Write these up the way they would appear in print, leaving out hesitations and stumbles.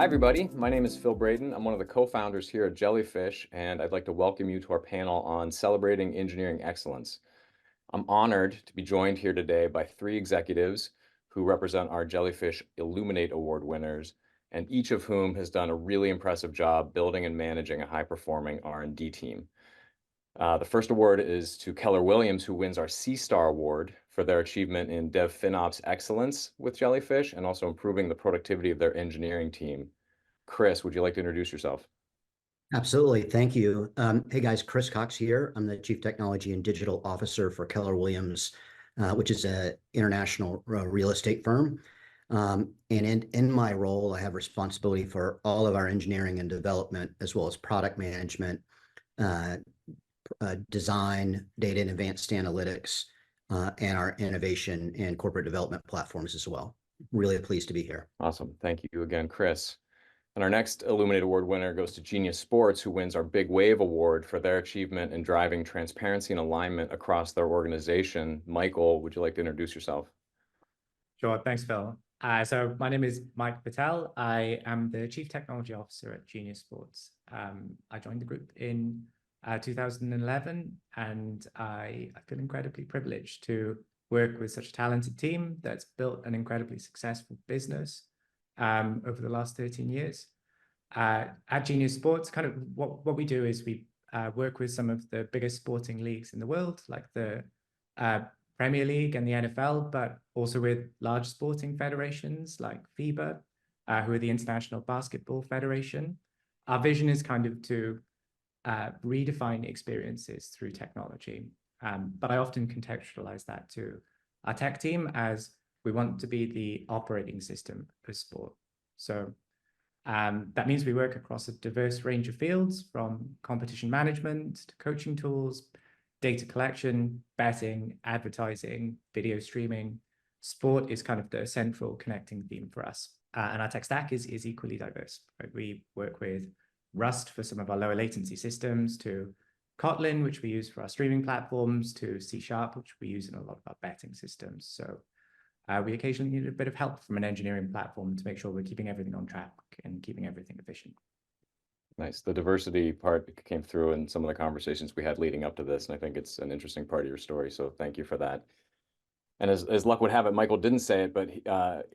Hi, everybody. My name is Phil Braden. I'm one of the co-founders here at Jellyfish, and I'd like to welcome you to our panel on celebrating engineering excellence. I'm honored to be joined here today by three executives who represent our Jellyfish Illuminate Award winners, and each of whom has done a really impressive job building and managing a high-performing R&D team. The first award is to Keller Williams, who wins our C-Star Award for their achievement in DevFinOps excellence with Jellyfish and also improving the productivity of their engineering team. Chris, would you like to introduce yourself? Absolutely. Thank you. Hey guys, Chris Cox here. I'm the Chief Technology and Digital Officer for Keller Williams, which is an international real estate firm. And in my role, I have responsibility for all of our engineering and development, as well as product management, uh, design, data and advanced analytics, and our innovation and corporate development platforms as well. Really pleased to be here. Awesome. Thank you again, Chris. And our next Illuminate Award winner goes to Genius Sports, who wins our Big Wave Award for their achievement in driving transparency and alignment across their organization. Michael, would you like to introduce yourself? Sure, thanks, Phil. So my name is Mike Patel. I am the Chief Technology Officer at Genius Sports. I joined the group in 2011, and I feel incredibly privileged to work with such a talented team that's built an incredibly successful business over the last 13 years. At Genius Sports, kind of what we do is we work with some of the biggest sporting leagues in the world, like the Premier League and the NFL, but also with large sporting federations like FIBA, who are the International Basketball Federation. Our vision is kind of to redefine experiences through technology. But I often contextualize that to our tech team as we want to be the operating system for sport. So that means we work across a diverse range of fields, from competition management to coaching tools, data collection, betting, advertising, video streaming. Sport is kind of the central connecting theme for us. And our tech stack is equally diverse. Right? We work with Rust for some of our lower latency systems, to Kotlin, which we use for our streaming platforms, to C#, which we use in a lot of our betting systems. So we occasionally need a bit of help from an engineering platform to make sure we're keeping everything on track and keeping everything efficient. Nice. The diversity part came through in some of the conversations we had leading up to this, and I think it's an interesting part of your story. So thank you for that. And as luck would have it, Michael didn't say it, but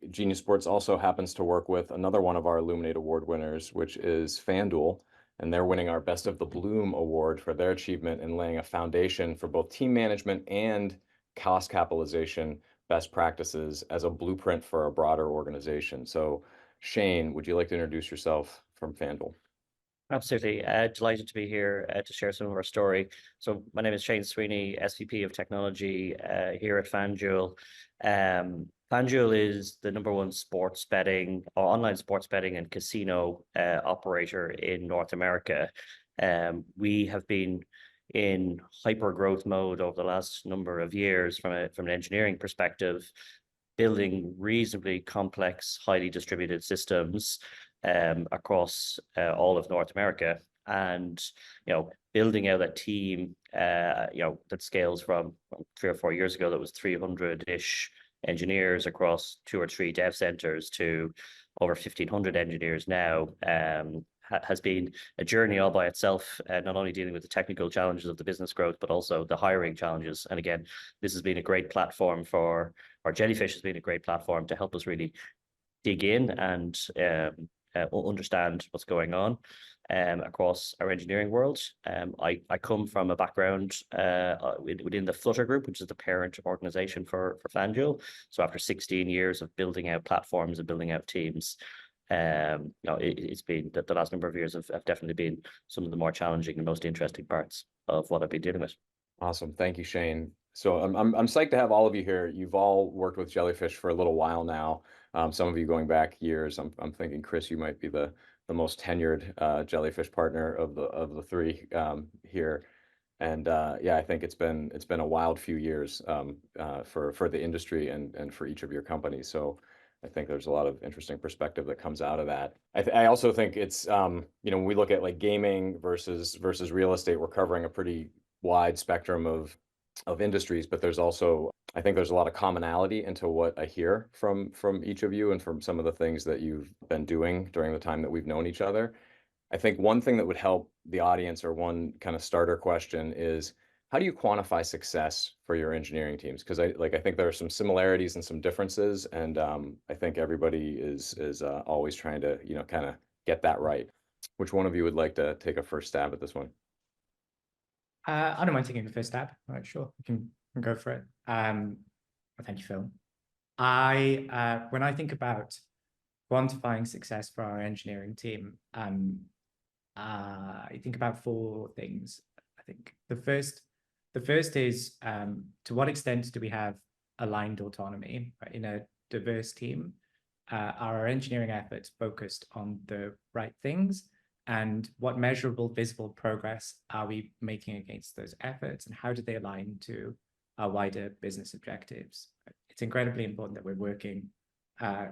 Genius Sports also happens to work with another one of our Illuminate Award winners, which is FanDuel, and they're winning our Best of the Bloom Award for their achievement in laying a foundation for both team management and cost capitalization best practices as a blueprint for a broader organization. So Shane, would you like to introduce yourself from FanDuel? Absolutely. Delighted to be here to share some of our story. So my name is Shane Sweeney, SVP of Technology here at FanDuel. FanDuel is the #1 sports betting or online sports betting and casino operator in North America. We have been in hyper growth mode over the last number of years from an engineering perspective, building reasonably complex, highly distributed systems across all of North America, and building out a team that scales from 3 or 4 years ago that was 300-ish engineers across 2 or 3 dev centers to over 1,500 engineers now. Has been a journey all by itself, not only dealing with the technical challenges of the business growth, but also the hiring challenges. And again, this has been a great platform for, or Jellyfish has been a great platform to help us really dig in and understand what's going on across our engineering world. I come from a background within the Flutter Group, which is the parent organization for FanDuel. So after 16 years of building out platforms and building out teams, it's been the last number of years have definitely been some of the more challenging and most interesting parts of what I've been dealing with. Awesome. Thank you, Shane. So I'm psyched to have all of you here. You've all worked with Jellyfish for a little while now. Some of you going back years. I'm thinking, Chris, you might be the most tenured Jellyfish partner of the three here. And yeah, I think it's been a wild few years for the industry and for each of your companies. So I think there's a lot of interesting perspective that comes out of that. I also think it's when we look at like gaming versus real estate, we're covering a pretty wide spectrum of industries, but there's also I think there's a lot of commonality into what I hear from each of you and from some of the things that you've been doing during the time that we've known each other. I think one thing that would help the audience, or one kind of starter question, is how do you quantify success for your engineering teams? Because I think there are some similarities and some differences, and I think everybody is always trying to kind of get that right. Which one of you would like to take a first stab at this one? I don't mind taking the first stab. All right, sure, we can go for it. Well, thank you, Phil. When I think about quantifying success for our engineering team, I think about four things. I think the first is to what extent do we have aligned autonomy, right? In a diverse team? Are our engineering efforts focused on the right things? And what measurable, visible progress are we making against those efforts? And how do they align to our wider business objectives? It's incredibly important that we're working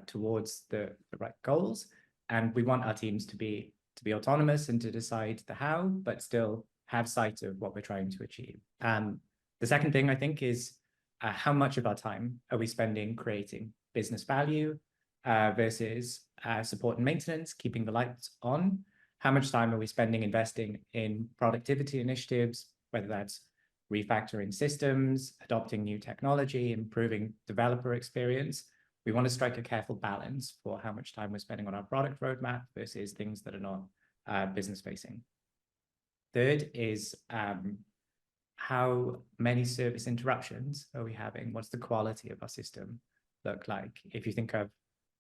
towards the right goals. And we want our teams to be autonomous and to decide the how, but still have sight of what we're trying to achieve. The second thing, I think, is how much of our time are we spending creating business value versus support and maintenance, keeping the lights on? How much time are we spending investing in productivity initiatives, whether that's refactoring systems, adopting new technology, improving developer experience? We want to strike a careful balance for how much time we're spending on our product roadmap versus things that are not business facing. Third is how many service interruptions are we having? What's the quality of our system look like? If you think of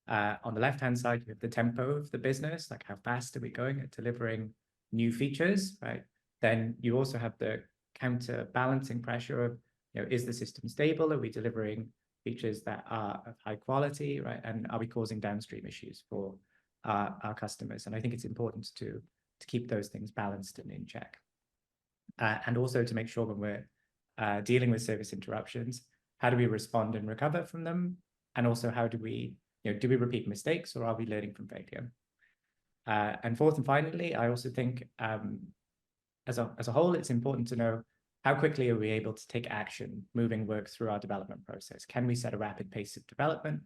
on the left-hand side, you have the tempo of the business, like how fast are we going at delivering new features, right? Then you also have the counterbalancing pressure of, is the system stable? Are we delivering features that are of high quality, right? And are we causing downstream issues for our customers? And I think it's important to keep those things balanced and in check. And also to make sure when we're dealing with service interruptions, how do we respond and recover from them? And also how do we repeat mistakes, or are we learning from failure? And fourth and finally, I also think as a whole, it's important to know how quickly are we able to take action, moving work through our development process? Can we set a rapid pace of development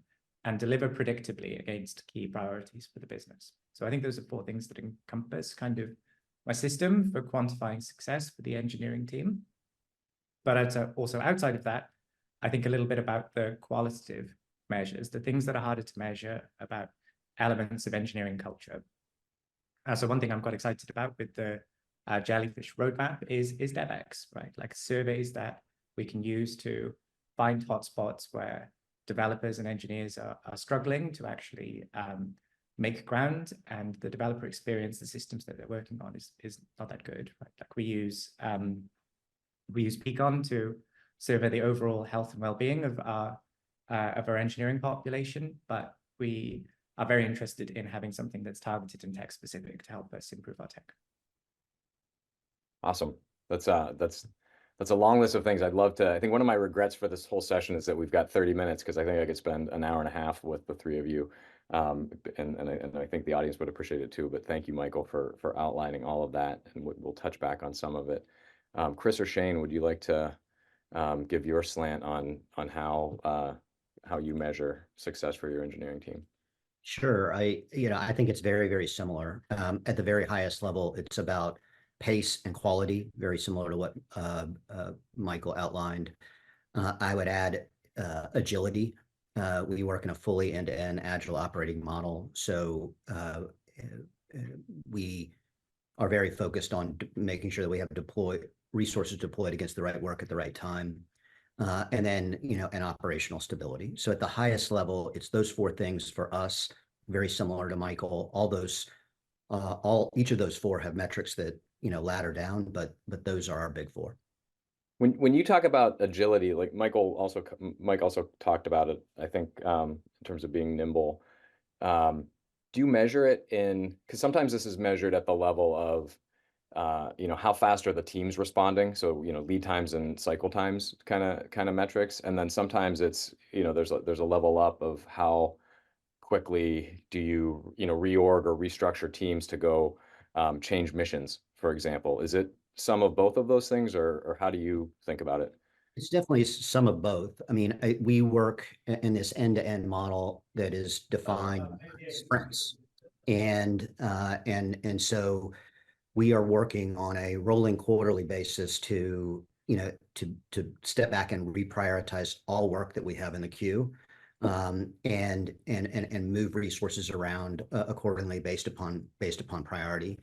and deliver predictably against key priorities for the business? So I think those are four things that encompass kind of my system for quantifying success for the engineering team. But also outside of that, I think a little bit about the qualitative measures, the things that are harder to measure about elements of engineering culture. So one thing I'm quite excited about with the Jellyfish roadmap is DevX, right? Like surveys that we can use to find hotspots where developers and engineers are struggling to actually make ground, and the developer experience, the systems that they're working on is not that good, right? Like we use Peakon to survey the overall health and well-being of our engineering population, but we are very interested in having something that's targeted and tech specific to help us improve our tech. Awesome. That's a long list of things I'd love to. I think one of my regrets for this whole session is that we've got 30 minutes, because I think I could spend an hour and a half with the three of you. And I think the audience would appreciate it too. But thank you, Michael, for outlining all of that, and we'll touch back on some of it. Chris or Shane, would you like to give your slant on how you measure success for your engineering team? Sure. I think it's very, very similar. At the very highest level, it's about pace and quality, very similar to what Michael outlined. I would add agility. We work in a fully end-to-end agile operating model. So we are very focused on making sure that we have resources deployed against the right work at the right time. And then, and operational stability. So at the highest level, it's those four things for us, very similar to Michael. Each of those four have metrics that, ladder down, but those are our big four. When you talk about agility, like Mike also talked about it, I think, in terms of being nimble. Do you measure it because sometimes this is measured at the level of, how fast are the teams responding? So, lead times and cycle times kind of metrics. And then sometimes it's, there's a level up of how quickly do you, reorg or restructure teams to go change missions, for example. Is it some of both of those things, or how do you think about it? It's definitely some of both. I mean, we work in this end-to-end model that is defined by sprints, and so we are working on a rolling quarterly basis to step back and reprioritize all work that we have in the queue, and move resources around accordingly based upon priority.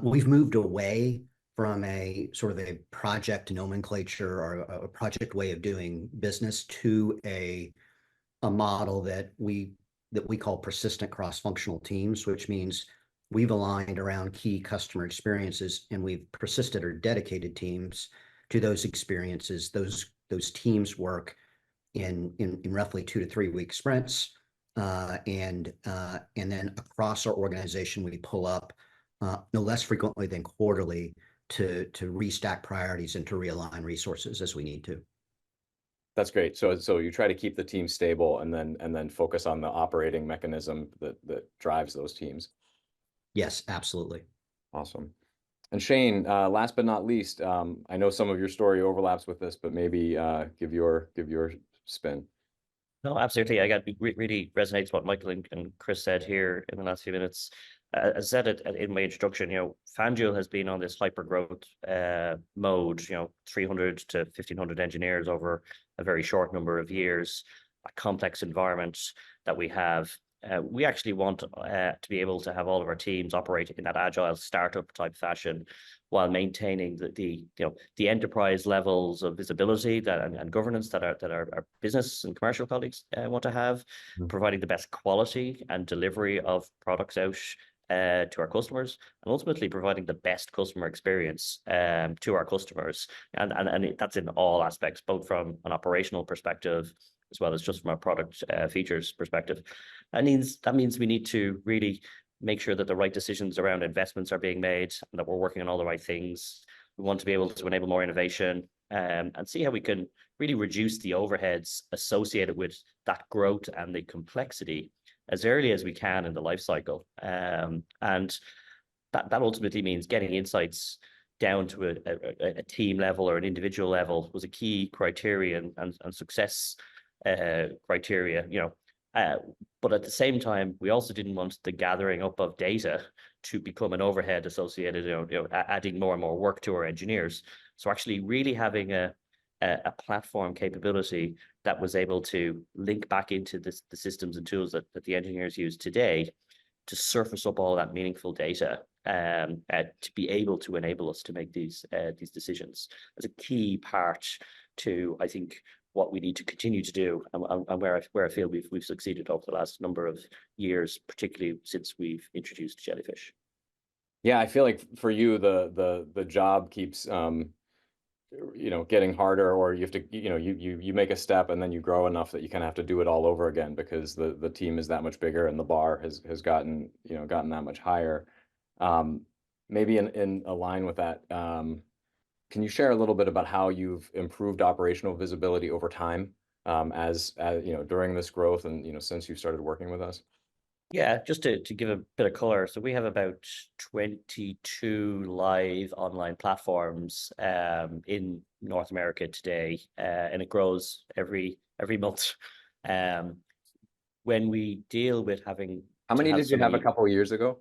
We've moved away from a sort of a project nomenclature or a project way of doing business to a model that we call persistent cross-functional teams, which means we've aligned around key customer experiences and we've persisted or dedicated teams to those experiences. Those teams work in roughly 2 to 3 week sprints, and then across our organization we pull up no less frequently than quarterly to restack priorities and to realign resources as we need to. That's great. So you try to keep the team stable and then focus on the operating mechanism that drives those teams. Yes, absolutely. Awesome. And Shane, last but not least, I know some of your story overlaps with this, but maybe give your spin. No, absolutely. I got really resonates what Michael and Chris said here in the last few minutes. As I said it in my introduction, FanDuel has been on this hyper growth mode, 300 to 1,500 engineers over a very short number of years, a complex environment that we have. We actually want to be able to have all of our teams operate in that agile startup type fashion while maintaining the enterprise levels of visibility and governance that our business and commercial colleagues want to have, providing the best quality and delivery of products out to our customers, and ultimately providing the best customer experience to our customers. And that's in all aspects, both from an operational perspective as well as just from a product features perspective. That means we need to really make sure that the right decisions around investments are being made and that we're working on all the right things. We want to be able to enable more innovation and see how we can really reduce the overheads associated with that growth and the complexity as early as we can in the life cycle. And that ultimately means getting insights down to a team level or an individual level was a key criterion and success criteria, but at the same time, we also didn't want the gathering up of data to become an overhead associated, adding more and more work to our engineers. So actually really having a platform capability that was able to link back into the systems and tools that the engineers use today to surface up all that meaningful data to be able to enable us to make these decisions as a key part to, I think, what we need to continue to do, and where I feel we've succeeded over the last number of years, particularly since we've introduced Jellyfish. Yeah, I feel like for you the job keeps getting harder, or you have to you make a step and then you grow enough that you kind of have to do it all over again because the team is that much bigger and the bar has gotten that much higher. Maybe in line with that, can you share a little bit about how you've improved operational visibility over time, as during this growth and since you started working with us? Yeah, just to give a bit of color. So we have about 22 live online platforms in North America today, and it grows every month. When we deal with having How many did you have a couple of years ago?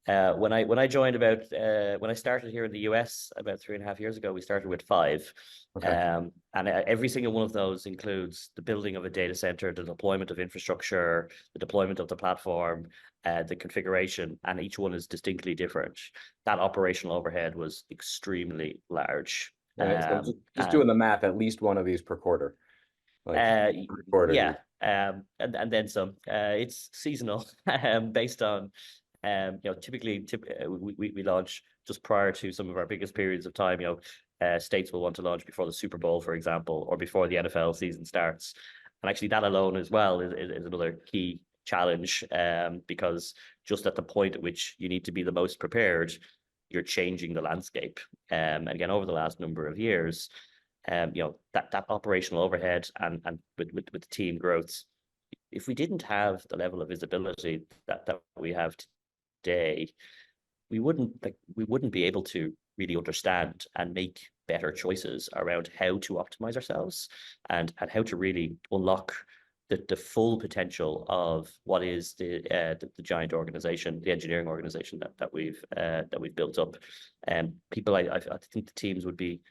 When I joined when I started here in the US about 3.5 years ago, we started with 5. Okay. And every single one of those includes the building of a data center, the deployment of infrastructure, the deployment of the platform, the configuration, and each one is distinctly different. That operational overhead was extremely large. So just doing the math, at least one of these per quarter. Like quarter. Yeah, and then some. It's seasonal, based on typically we launch just prior to some of our biggest periods of time. States will want to launch before the Super Bowl, for example, or before the NFL season starts. And actually that alone as well is another key challenge, because just at the point at which you need to be the most prepared, you're changing the landscape. And again, over the last number of years, that operational overhead and with the team growth, if we didn't have the level of visibility that we have today, we wouldn't be able to really understand and make better choices around how to optimize ourselves and how to really unlock the full potential of what is the giant organization, the engineering organization that we've built up. And people, I think the teams would be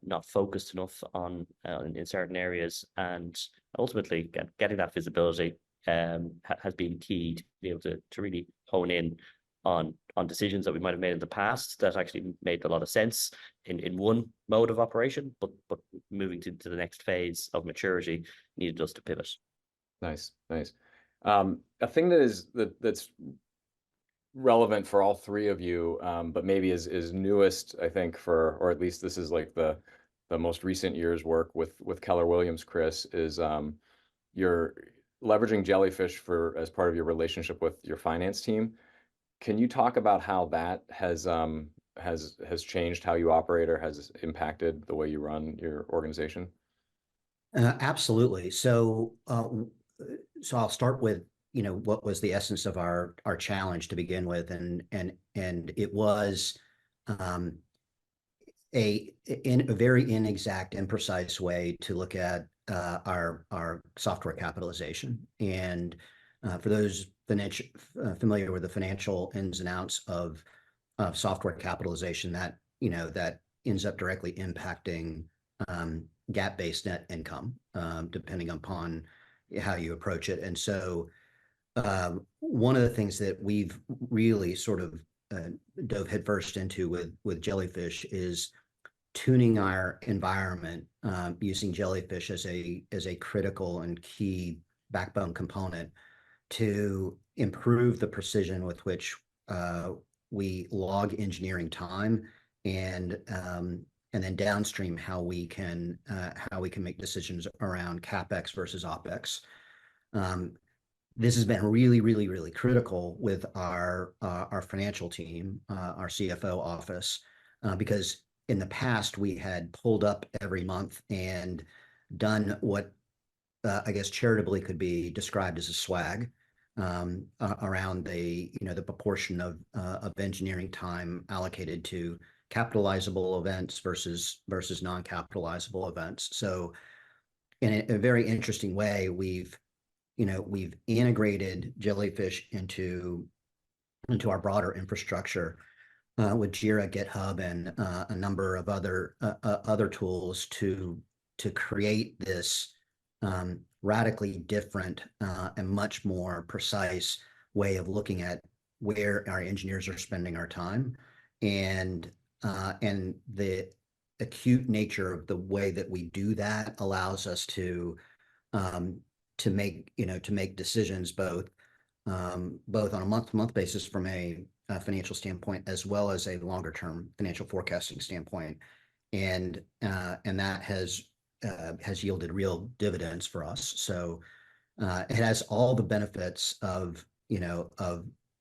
not focused enough on in certain areas, and ultimately getting that visibility has been key to be able to really hone in on decisions that we might have made in the past that actually made a lot of sense in one mode of operation, but moving to the next phase of maturity needed us to pivot. Nice. A thing that's relevant for all three of you, but maybe is newest, I think, or at least this is like the most recent year's work with Keller Williams, Chris, is you're leveraging Jellyfish as part of your relationship with your finance team. Can you talk about how that has changed how you operate or has impacted the way you run your organization? Absolutely. So I'll start with, what was the essence of our challenge to begin with, and it was a very inexact, imprecise way to look at our software capitalization. And for those familiar with the financial ins and outs of software capitalization, that ends up directly impacting GAAP-based net income, depending upon how you approach it. And so one of the things that we've really sort of dove headfirst into with Jellyfish is tuning our environment using Jellyfish as a critical and key backbone component to improve the precision with which we log engineering time, and then downstream how we can make decisions around CapEx versus OpEx. This has been really, really, really critical with our financial team, our CFO office, because in the past we had pulled up every month and done what I guess charitably could be described as a swag around the proportion of engineering time allocated to capitalizable events versus non-capitalizable events. So in a very interesting way, we've integrated Jellyfish into our broader infrastructure with Jira, GitHub, and a number of other tools to create this radically different and much more precise way of looking at where our engineers are spending our time, and the acute nature of the way that we do that allows us to make decisions both on a month-to-month basis from a financial standpoint, as well as a longer-term financial forecasting standpoint, and that has yielded real dividends for us. So it has all the benefits of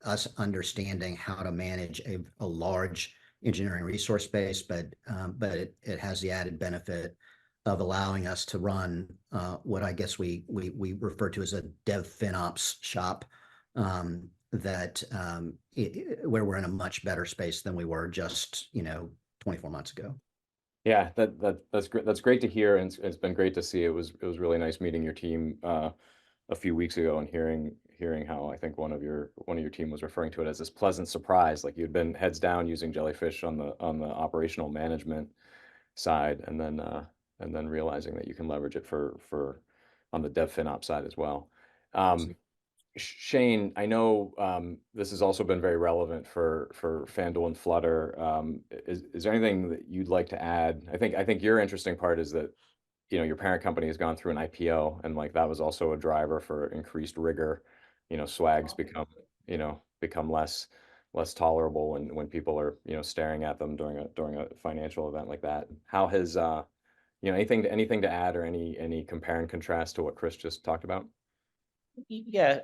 us understanding how to manage a large engineering resource base, but it has the added benefit of allowing us to run what I guess we refer to as a dev FinOps shop, where we're in a much better space than we were just 24 months ago. Yeah, that's great. That's great to hear, and it's been great to see. It was really nice meeting your team a few weeks ago and hearing how I think one of your team was referring to it as this pleasant surprise, like you'd been heads down using Jellyfish on the operational management side, and then realizing that you can leverage it for on the dev FinOps side as well. Shane, I know this has also been very relevant for FanDuel and Flutter. Is there anything that you'd like to add? I think your interesting part is that your parent company has gone through an IPO, and like that was also a driver for increased rigor. Swags become less tolerable when people are staring at them during a financial event like that. How has anything to add, or any compare and contrast to what Chris just talked about? Yeah.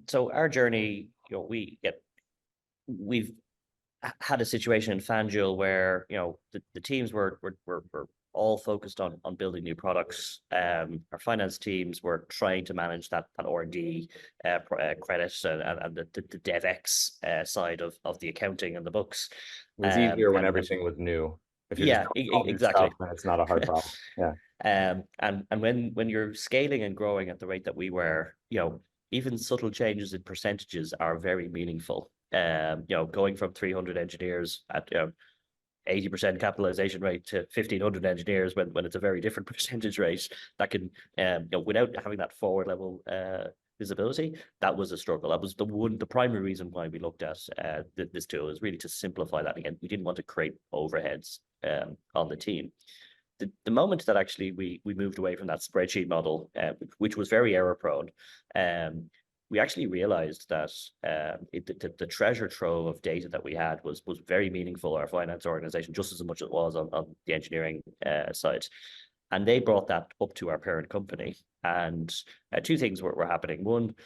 So our journey, we've had a situation in FanDuel where the teams were all focused on building new products. Our finance teams were trying to manage that R&D credit and the DevX side of the accounting and the books. It was easier when everything was new. If you're just Yeah, doing all new exactly. stuff, then it's not a hard problem. Yeah. And when you're scaling and growing at the rate that we were, even subtle changes in percentages are very meaningful. Going from 300 engineers at 80% capitalization rate to 1,500 engineers when it's a very different percentage rate, that can without having that forward level visibility, that was a struggle. That was the primary reason why we looked at this tool, is really to simplify that. Again, we didn't want to create overheads on the team. The moment that actually we moved away from that spreadsheet model, which was very error prone, we actually realized that the treasure trove of data that we had was very meaningful to our finance organization, just as much as it was on the engineering side. And they brought that up to our parent company. And two things were happening. One,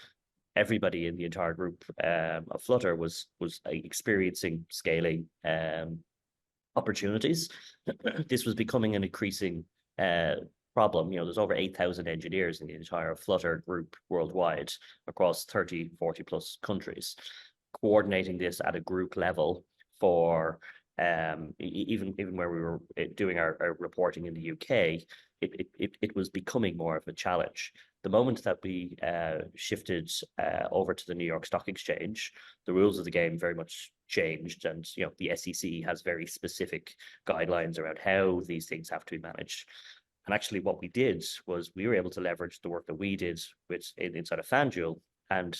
everybody in the entire group of Flutter was experiencing scaling opportunities. This was becoming an increasing problem. There's over 8,000 engineers in the entire Flutter group worldwide across 30, 40 plus countries. Coordinating this at a group level for even where we were doing our reporting in the UK, it was becoming more of a challenge. The moment that we shifted over to the New York Stock Exchange, the rules of the game very much changed, and the SEC has very specific guidelines around how these things have to be managed. And actually, what we did was we were able to leverage the work that we did inside of FanDuel and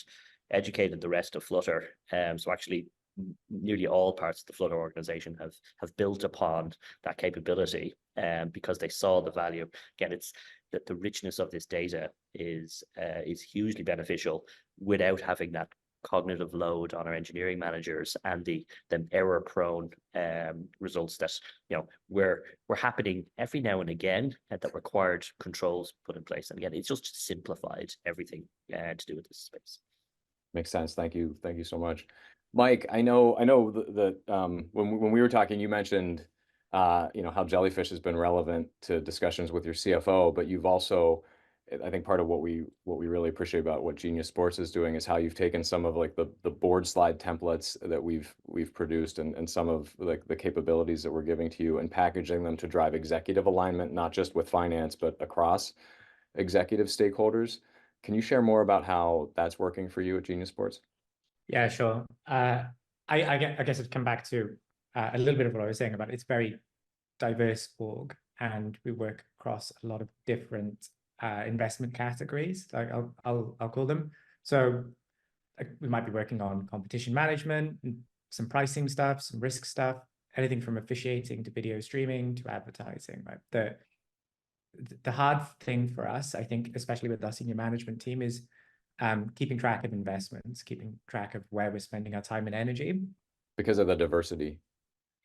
educated the rest of Flutter. So actually, nearly all parts of the Flutter organization have built upon that capability, because they saw the value. Again, it's that the richness of this data is hugely beneficial without having that cognitive load on our engineering managers and the error prone results that were happening every now and again that required controls put in place. And again, it's just simplified everything to do with this space. Makes sense. Thank you so much, Mike. I know that when we were talking, you mentioned how Jellyfish has been relevant to discussions with your CFO, but you've also, I think part of what we really appreciate about what Genius Sports is doing is how you've taken some of like the board slide templates that we've produced and some of like the capabilities that we're giving to you and packaging them to drive executive alignment, not just with finance, but across executive stakeholders. Can you share more about how that's working for you at Genius Sports? Yeah, sure. I guess I'd come back to a little bit of what I was saying about it's very diverse org, and we work across a lot of different investment categories, like I'll call them. So we might be working on competition management, some pricing stuff, some risk stuff, anything from officiating to video streaming to advertising, right? The hard thing for us, I think, especially with our senior management team, is keeping track of investments, keeping track of where we're spending our time and energy. Because of the diversity.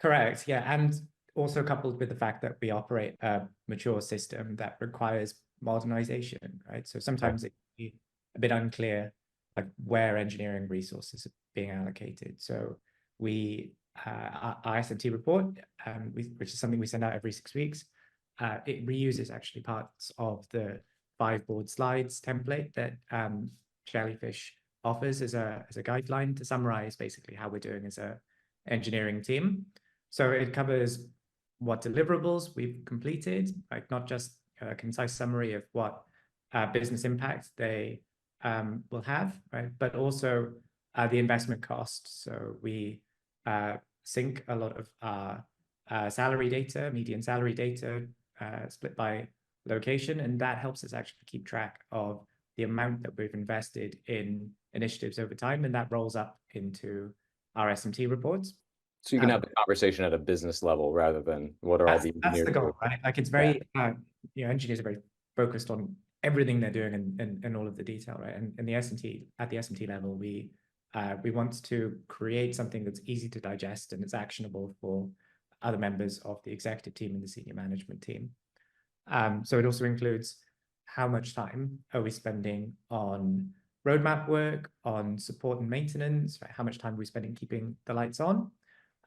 Correct, yeah. And also coupled with the fact that we operate a mature system that requires modernization, right? So sometimes it can be a bit unclear like where engineering resources are being allocated. So our SMT report, which is something we send out every 6 weeks, it reuses actually parts of the 5 board slides template that Jellyfish offers as a guideline to summarize basically how we're doing as a engineering team. So it covers what deliverables we've completed, like not just a concise summary of what business impact they will have, right? But also the investment cost. So we sync a lot of our salary data, median salary data, split by location, and that helps us actually keep track of the amount that we've invested in initiatives over time, and that rolls up into our SMT reports. So you can have the conversation at a business level rather than what are all the That's the goal, right? Like it's very engineers are very focused on everything they're doing and all of the detail, right? And in the SMT, at the SMT level, we want to create something that's easy to digest and it's actionable for other members of the executive team and the senior management team. So it also includes how much time are we spending on roadmap work, on support and maintenance, right? How much time are we spending keeping the lights on,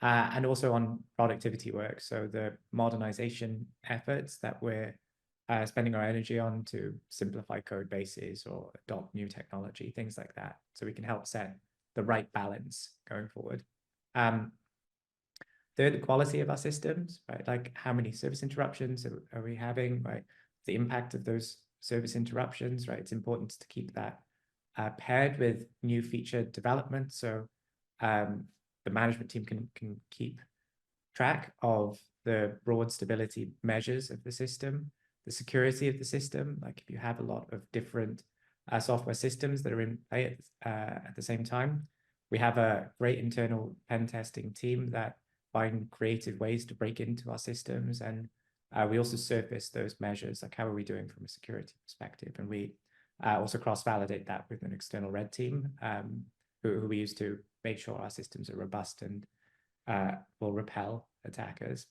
and also on productivity work. So the modernization efforts that we're spending our energy on to simplify code bases or adopt new technology, things like that. So we can help set the right balance going forward. Third, the quality of our systems, right? Like how many service interruptions are we having, right? The impact of those service interruptions, right? It's important to keep that paired with new feature development. So the management team can keep track of the broad stability measures of the system, the security of the system. Like if you have a lot of different software systems that are in play at the same time, we have a great internal pen testing team that find creative ways to break into our systems. And we also surface those measures, like how are we doing from a security perspective? And we also cross-validate that with an external red team who we use to make sure our systems are robust and will repel attackers.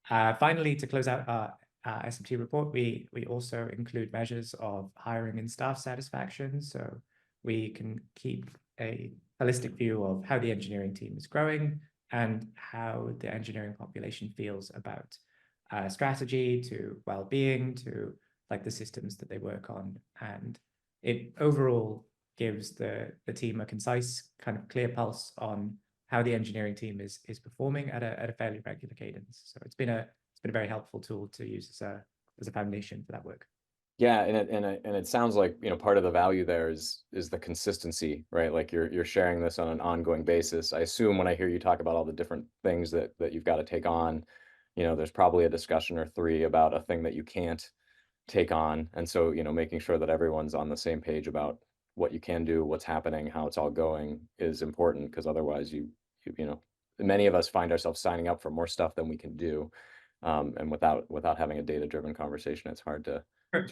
Finally, to close out our SMT report, we also include measures of hiring and staff satisfaction. So we can keep a holistic view of how the engineering team is growing and how the engineering population feels about strategy to well-being to like the systems that they work on. And it overall gives the team a concise, kind of clear pulse on how the engineering team is performing at a fairly regular cadence. So it's been a very helpful tool to use as a foundation for that work. Yeah, and it sounds like, you know, part of the value there is the consistency, right? Like you're sharing this on an ongoing basis. I assume when I hear you talk about all the different things that you've got to take on, you know, there's probably a discussion or three about a thing that you can't take on. And so, you know, making sure that everyone's on the same page about what you can do, what's happening, how it's all going is important, because otherwise you know, many of us find ourselves signing up for more stuff than we can do. And without having a data-driven conversation, it's hard to.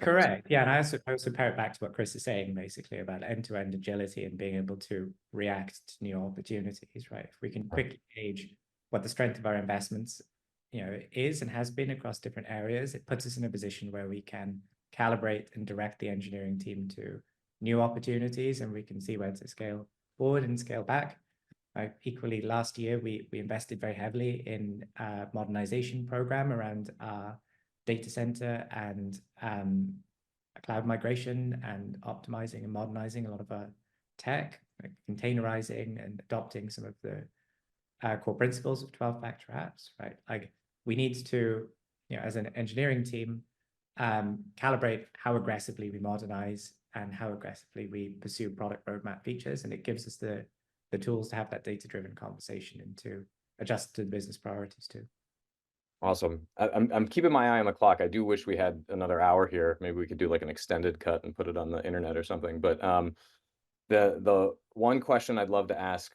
Correct. Yeah, and I also pair it back to what Chris is saying, basically about end-to-end agility and being able to react to new opportunities, right? If we can quickly gauge what the strength of our investments, you know, is and has been across different areas, it puts us in a position where we can calibrate and direct the engineering team to new opportunities, and we can see where to scale forward and scale back. Equally, last year we invested very heavily in a modernization program around our data center and cloud migration and optimizing and modernizing a lot of our tech, like containerizing and adopting some of the core principles of 12-factor apps, right? Like we need to, you know, as an engineering team, calibrate how aggressively we modernize and how aggressively we pursue product roadmap features. And it gives us the tools to have that data-driven conversation and to adjust to the business priorities too. Awesome. I'm keeping my eye on the clock. I do wish we had another hour here. Maybe we could do like an extended cut and put it on the internet or something. But the one question I'd love to ask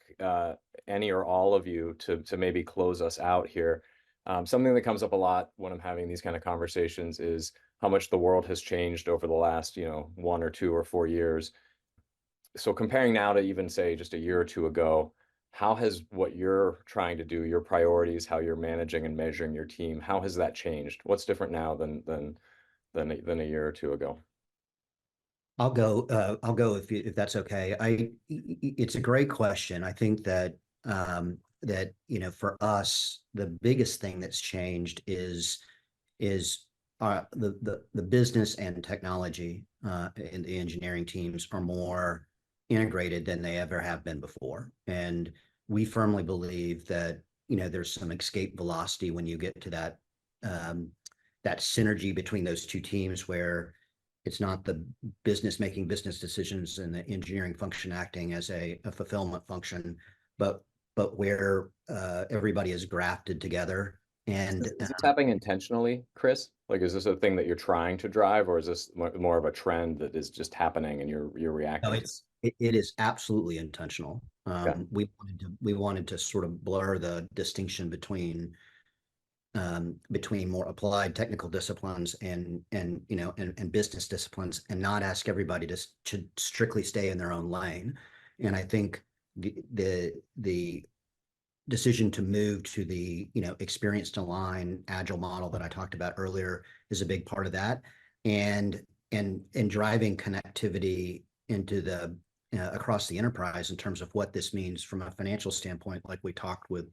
any or all of you to maybe close us out here. Something that comes up a lot when I'm having these kind of conversations is how much the world has changed over the last, you know, 1 or 2 or 4 years. So comparing now to even say just a year or two ago, how has what you're trying to do, your priorities, how you're managing and measuring your team, how has that changed? What's different now than a year or two ago? I'll go if that's okay. It's a great question. I think that that, you know, for us, the biggest thing that's changed is the business and technology and the engineering teams are more integrated than they ever have been before. And we firmly believe that, you know, there's some escape velocity when you get to that that synergy between those two teams, where it's not the business making business decisions and the engineering function acting as a fulfillment function, but where everybody is grafted together. And is this happening intentionally, Chris? Like, is this a thing that you're trying to drive, or is this more of a trend that is just happening and you're reacting? No, it is absolutely intentional. Okay. We wanted to sort of blur the distinction between more applied technical disciplines and you know and business disciplines, and not ask everybody to strictly stay in their own lane. And I think the decision to move to the, you know, experienced align agile model that I talked about earlier is a big part of that, and driving connectivity into the across the enterprise in terms of what this means from a financial standpoint, like we talked with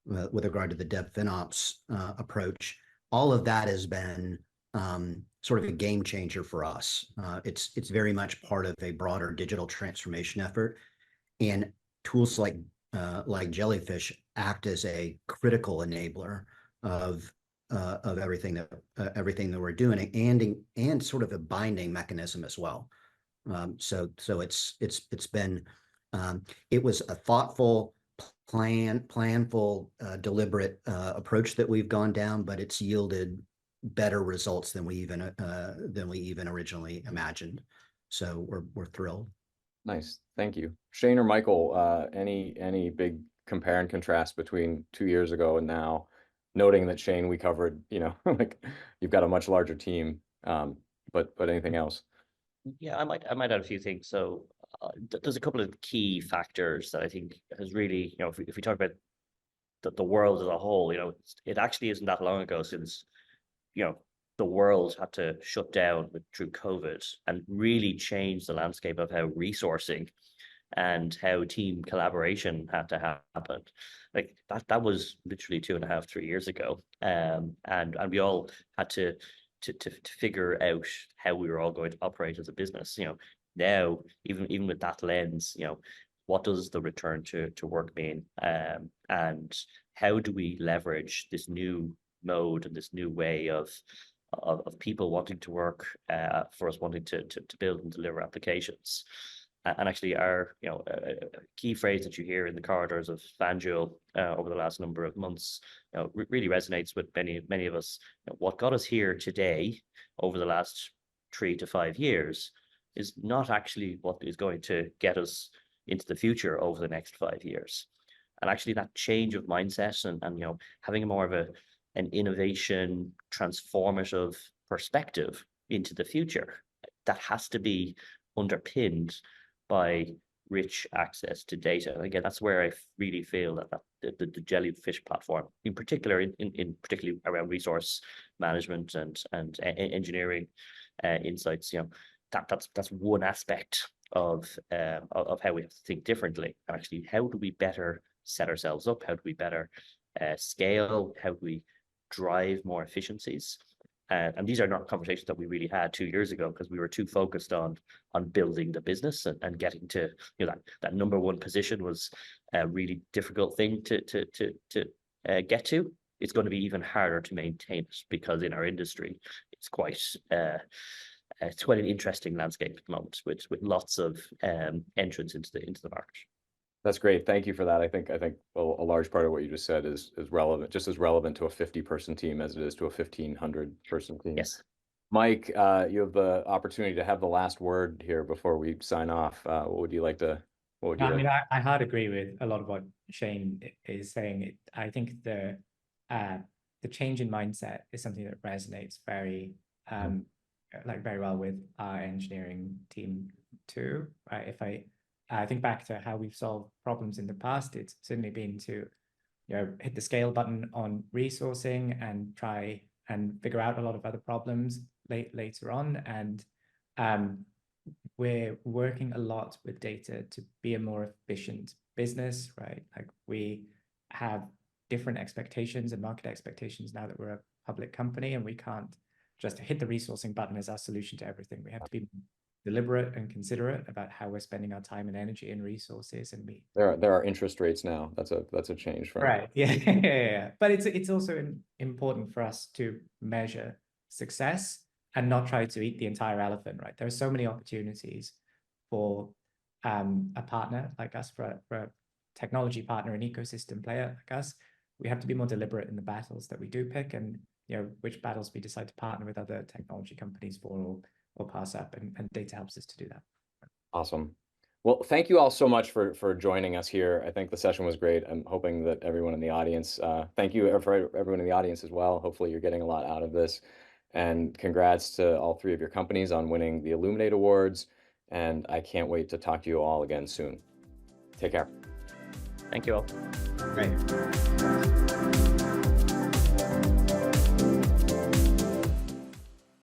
regard to the DevFinOps approach. All of that has been sort of a game changer for us. It's very much part of a broader digital transformation effort, and tools like like Jellyfish act as a critical enabler of everything that we're doing, and sort of a binding mechanism as well. So it's been it was a thoughtful, planful, deliberate approach that we've gone down, but it's yielded better results than we even originally imagined. So we're thrilled. Nice, thank you. Shane or Michael, any big compare and contrast between 2 years ago and now? Noting that Shane, we covered, like you've got a much larger team, but anything else? Yeah, I might add a few things. So there's a couple of key factors that I think has really, if we talk about the world as a whole, it actually isn't that long ago since, the world had to shut down through COVID and really change the landscape of how resourcing and how team collaboration had to happen. Like that was literally 2.5, 3 years ago. And we all had to figure out how we were all going to operate as a business. Now even with that lens, what does the return to work mean? And how do we leverage this new mode and this new way of people wanting to work, for us wanting to build and deliver applications? And actually our, a key phrase that you hear in the corridors of FanDuel over the last number of months, really resonates with many of us. What got us here today over the last 3 to 5 years is not actually what is going to get us into the future over the next 5 years. And actually that change of mindset and having more of an innovation, transformative perspective into the future, that has to be underpinned by rich access to data. And again, that's where I really feel that the Jellyfish platform, in particular, in particularly around resource management and engineering insights, that's one aspect of how we have to think differently. And actually, how do we better set ourselves up? How do we better scale? How do we drive more efficiencies? And these are not conversations that we really had 2 years ago, because we were too focused on building the business and getting to, that number one position was a really difficult thing to get to. It's going to be even harder to maintain it, because in our industry, it's quite an interesting landscape at the moment, with lots of entrants into the market. That's great. Thank you for that. I think a large part of what you just said is relevant, just as relevant to a 50-person team as it is to a 1,500-person team. Yes. Mike, you have the opportunity to have the last word here before we sign off. What would you like to? I hard agree with a lot of what Shane is saying. I think the change in mindset is something that resonates very very well with our engineering team too. Right? If I think back to how we've solved problems in the past, it's certainly been to hit the scale button on resourcing and try and figure out a lot of other problems later on. And we're working a lot with data to be a more efficient business, right? Like we have different expectations and market expectations now that we're a public company, and we can't just hit the resourcing button as our solution to everything. We have to be deliberate and considerate about how we're spending our time and energy and resources. And there are interest rates now. That's a change from right. Yeah. But it's also important for us to measure success and not try to eat the entire elephant, right? There are so many opportunities for a partner like us, for a technology partner, an ecosystem player like us. We have to be more deliberate in the battles that we do pick, and which battles we decide to partner with other technology companies for or pass up, and data helps us to do that. Awesome. Well, thank you all so much for joining us here. I think the session was great. I'm hoping that everyone in the audience, thank you for everyone in the audience as well. Hopefully you're getting a lot out of this. And congrats to all 3 of your companies on winning the Illuminate Awards. And I can't wait to talk to you all again soon. Take care. Thank you all. Great.